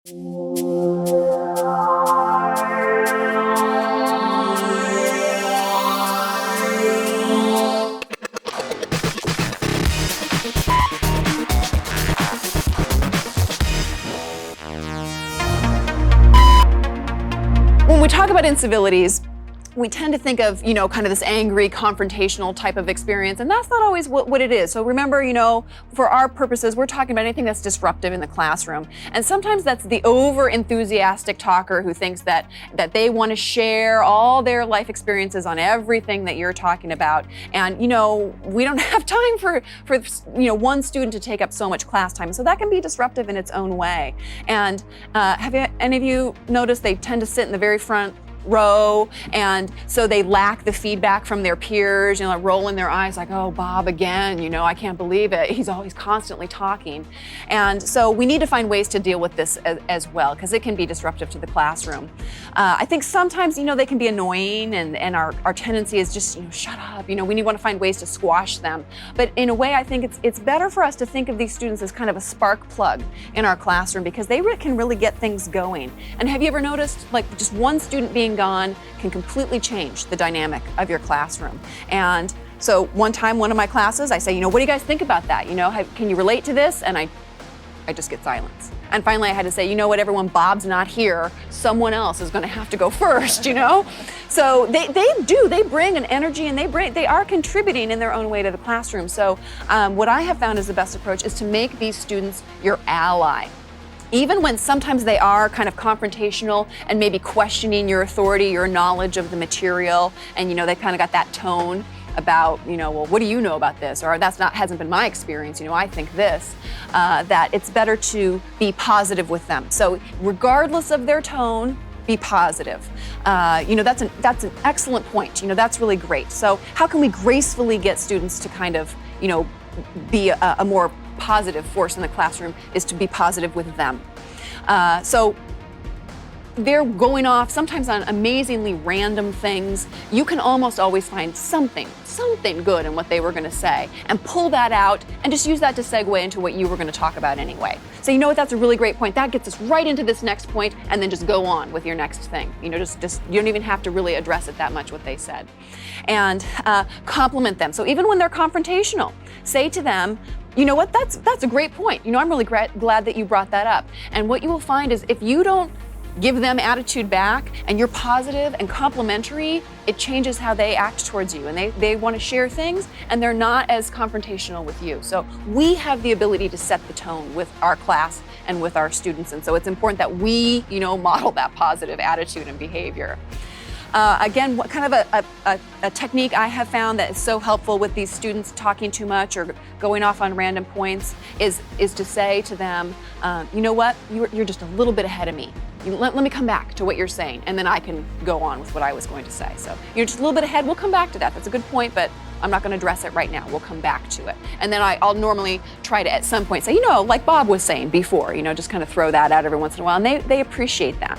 When we talk about incivilities, we tend to think of, kind of this angry, confrontational type of experience, and that's not always what it is. So remember, for our purposes, we're talking about anything that's disruptive in the classroom. And sometimes that's the over-enthusiastic talker who thinks that they want to share all their life experiences on everything that you're talking about. And, we don't have time for one student to take up so much class time. So that can be disruptive in its own way. And have any of you noticed they tend to sit in the very front row, and so they lack the feedback from their peers, rolling their eyes like, oh, Bob again, I can't believe it. He's always constantly talking. And so we need to find ways to deal with this as well, because it can be disruptive to the classroom. I think sometimes, they can be annoying, and our tendency is just, shut up. We want to find ways to squash them. But in a way, I think it's better for us to think of these students as kind of a spark plug in our classroom, because they can really get things going. And have you ever noticed, like, just one student being gone can completely change the dynamic of your classroom? And so one time, one of my classes, I say, what do you guys think about that? Can you relate to this? And I just get silence. And finally I had to say, everyone, Bob's not here. Someone else is going to have to go first, So they bring an energy, and they are contributing in their own way to the classroom. So what I have found is the best approach is to make these students your ally. Even when sometimes they are kind of confrontational and maybe questioning your authority, your knowledge of the material, and they kind of got that tone about, well, what do you know about this? Or hasn't been my experience, I think this, that it's better to be positive with them. So regardless of their tone, be positive. That's an excellent point. That's really great. So how can we gracefully get students to kind of, be a more positive force in the classroom is to be positive with them. So they're going off sometimes on amazingly random things. You can almost always find something good in what they were going to say, and pull that out and just use that to segue into what you were going to talk about anyway. So that's a really great point. That gets us right into this next point, and then just go on with your next thing. Just you don't even have to really address it that much what they said. And compliment them. So even when they're confrontational, say to them, that's a great point. I'm really glad that you brought that up. And what you will find is if you don't give them attitude back, and you're positive and complimentary, it changes how they act towards you, and they want to share things, and they're not as confrontational with you. So we have the ability to set the tone with our class and with our students, and so it's important that we, model that positive attitude and behavior. Again, what kind of a technique I have found that is so helpful with these students talking too much or going off on random points is to say to them, you know what, you're just a little bit ahead of me. Let me come back to what you're saying, and then I can go on with what I was going to say. So you're just a little bit ahead. We'll come back to that. That's a good point, but I'm not going to address it right now. We'll come back to it. And then I'll normally try to at some point say, like Bob was saying before, just kind of throw that out every once in a while, and they appreciate that.